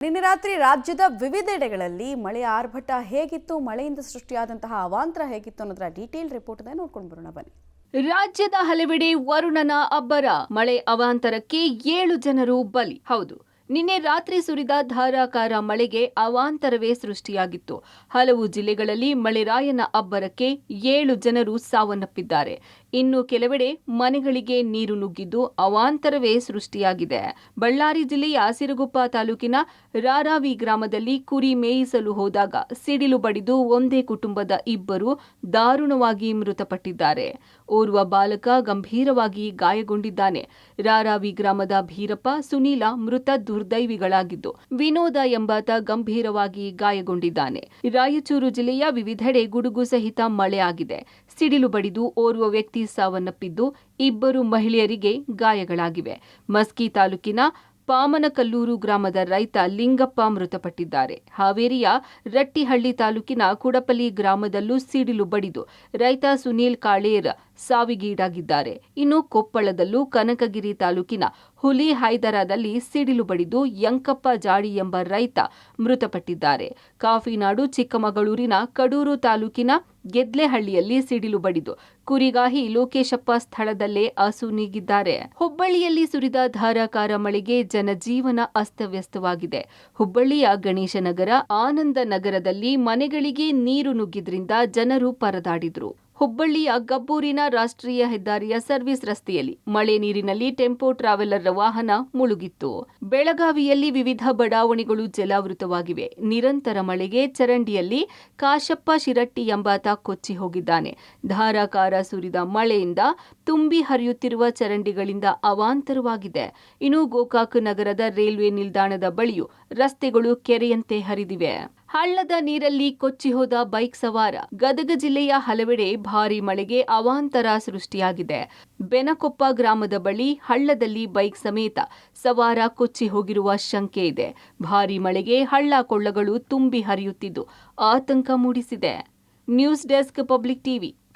ನಿನ್ನೆ ರಾತ್ರಿ ರಾಜ್ಯದ ವಿವಿಧೆಡೆಗಳಲ್ಲಿ ಮಳೆಯ ಆರ್ಭಟ ಹೇಗಿತ್ತು, ಮಳೆಯಿಂದ ಸೃಷ್ಟಿಯಾದಂತಹ ಅವಾಂತರ ಹೇಗಿತ್ತು ಅನ್ನೋದರ ಡೀಟೇಲ್ ರಿಪೋರ್ಟ್ ಅನ್ನು ನೋಡ್ಕೊಂಡು ಬರೋಣ ಬನ್ನಿ. ರಾಜ್ಯದ ಹಲವೆಡೆ ವರುಣನ ಅಬ್ಬರ, ಮಳೆ ಅವಾಂತರಕ್ಕೆ 7 ಜನರು ಬಲಿ. ಹೌದು, ನಿನ್ನೆ ರಾತ್ರಿ ಸುರಿದ ಧಾರಾಕಾರ ಮಳೆಗೆ ಅವಾಂತರವೇ ಸೃಷ್ಟಿಯಾಗಿತ್ತು. ಹಲವು ಜಿಲ್ಲೆಗಳಲ್ಲಿ ಮಳೆರಾಯನ ಅಬ್ಬರಕ್ಕೆ 7 ಜನರು ಸಾವನ್ನಪ್ಪಿದ್ದಾರೆ. ಇನ್ನು ಕೆಲವೆಡೆ ಮನೆಗಳಿಗೆ ನೀರು ನುಗ್ಗಿದ್ದು ಅವಾಂತರವೇ ಸೃಷ್ಟಿಯಾಗಿದೆ. ಬಳ್ಳಾರಿ ಜಿಲ್ಲೆಯ ಸಿರುಗುಪ್ಪ ತಾಲೂಕಿನ ರಾರಾವಿ ಗ್ರಾಮದಲ್ಲಿ ಕುರಿ ಮೇಯಿಸಲು ಹೋದಾಗ ಸಿಡಿಲು ಬಡಿದು ಒಂದೇ ಕುಟುಂಬದ 2 ದಾರುಣವಾಗಿ ಮೃತಪಟ್ಟಿದ್ದಾರೆ. ಓರ್ವ ಬಾಲಕ ಗಂಭೀರವಾಗಿ ಗಾಯಗೊಂಡಿದ್ದಾನೆ. ರಾರಾವಿ ಗ್ರಾಮದ ಭೀರಪ್ಪ, ಸುನೀಲ ಮೃತ ದುರ್ದೈವಿಗಳಾಗಿದ್ದು, ವಿನೋದ ಎಂಬಾತ ಗಂಭೀರವಾಗಿ ಗಾಯಗೊಂಡಿದ್ದಾನೆ. ರಾಯಚೂರು ಜಿಲ್ಲೆಯ ವಿವಿಧೆಡೆ ಗುಡುಗು ಸಹಿತ ಮಳೆ ಆಗಿದೆ. ಸಿಡಿಲು ಬಡಿದು ಓರ್ವ ವ್ಯಕ್ತಿ ಸಾವನ್ನಪ್ಪಿದ್ದು, 2 ಮಹಿಳೆಯರಿಗೆ ಗಾಯಗಳಾಗಿವೆ. ಮಸ್ಕಿ ತಾಲೂಕಿನ ಪಾಮನಕಲ್ಲೂರು ಗ್ರಾಮದ ರೈತ ಲಿಂಗಪ್ಪ ಮೃತಪಟ್ಟಿದ್ದಾರೆ. ಹಾವೇರಿಯ ರಟ್ಟಿಹಳ್ಳಿ ತಾಲೂಕಿನ ಕುಡಪಲ್ಲಿ ಗ್ರಾಮದಲ್ಲೂ ಸಿಡಿಲು ಬಡಿದು ರೈತ ಸುನೀಲ್ ಕಾಳೇರ್ ಸಾವಿಗೀಡಾಗಿದ್ದಾರೆ. ಇನ್ನು ಕೊಪ್ಪಳದಲ್ಲೂ ಕನಕಗಿರಿ ತಾಲೂಕಿನ ಹುಲಿ ಹೈದರಾದಲ್ಲಿ ಸಿಡಿಲು ಬಡಿದು ಯಂಕಪ್ಪ ಜಾಡಿ ಎಂಬ ರೈತ ಮೃತಪಟ್ಟಿದ್ದಾರೆ. ಕಾಫಿನಾಡು ಚಿಕ್ಕಮಗಳೂರಿನ ಕಡೂರು ತಾಲೂಕಿನ ಗೆದ್ಲೆಹಳ್ಳಿಯಲ್ಲಿ ಸಿಡಿಲು ಬಡಿದು ಕುರಿಗಾಹಿ ಲೋಕೇಶಪ್ಪ ಸ್ಥಳದಲ್ಲೇ ಅಸುನೀಗಿದ್ದಾರೆ. ಹುಬ್ಬಳ್ಳಿಯಲ್ಲಿ ಸುರಿದ ಧಾರಾಕಾರ ಮಳೆಗೆ ಜನಜೀವನ ಅಸ್ತವ್ಯಸ್ತವಾಗಿದೆ. ಹುಬ್ಬಳ್ಳಿಯ ಗಣೇಶನಗರ, ಆನಂದ ನಗರದಲ್ಲಿ ಮನೆಗಳಿಗೆ ನೀರು ನುಗ್ಗಿದ್ರಿಂದ ಜನರು ಪರದಾಡಿದ್ರು. ಹುಬ್ಬಳ್ಳಿಯ ಗಬ್ಬೂರಿನ ರಾಷ್ಟ್ರೀಯ ಹೆದ್ದಾರಿಯ ಸರ್ವಿಸ್ ರಸ್ತೆಯಲ್ಲಿ ಮಳೆ ನೀರಿನಲ್ಲಿ ಟೆಂಪೋ ಟ್ರಾವೆಲರ್ ವಾಹನ ಮುಳುಗಿತ್ತು. ಬೆಳಗಾವಿಯಲ್ಲಿ ವಿವಿಧ ಬಡಾವಣೆಗಳು ಜಲಾವೃತವಾಗಿವೆ. ನಿರಂತರ ಮಳೆಗೆ ಚರಂಡಿಯಲ್ಲಿ ಕಾಶಪ್ಪ ಶಿರಟ್ಟಿ ಎಂಬಾತ ಕೊಚ್ಚಿ ಹೋಗಿದ್ದಾನೆ. ಧಾರಾಕಾರ ಸುರಿದ ಮಳೆಯಿಂದ ತುಂಬಿ ಹರಿಯುತ್ತಿರುವ ಚರಂಡಿಗಳಿಂದ ಅವಾಂತರವಾಗಿದೆ. ಇನ್ನು ಗೋಕಾಕ್ ನಗರದ ರೈಲ್ವೆ ನಿಲ್ದಾಣದ ಬಳಿಯೂ ರಸ್ತೆಗಳು ಕೆರೆಯಂತೆ ಹರಿದಿವೆ. ಹಳ್ಳದ ನೀರಲ್ಲಿ ಕೊಚ್ಚಿ ಹೋದ ಬೈಕ್ ಸವಾರ. ಗದಗ ಜಿಲ್ಲೆಯ ಹಲವೆಡೆ ಭಾರೀ ಮಳೆಗೆ ಅವಾಂತರ ಸೃಷ್ಟಿಯಾಗಿದೆ. ಬೆನಕೊಪ್ಪ ಗ್ರಾಮದ ಬಳಿ ಹಳ್ಳದಲ್ಲಿ ಬೈಕ್ ಸಮೇತ ಸವಾರ ಕೊಚ್ಚಿ ಹೋಗಿರುವ ಶಂಕೆ ಇದೆ. ಭಾರೀ ಮಳೆಗೆ ಹಳ್ಳ ಕೊಳ್ಳಗಳು ತುಂಬಿ ಹರಿಯುತ್ತಿದ್ದು ಆತಂಕ ಮೂಡಿಸಿದೆ. News desk, public TV.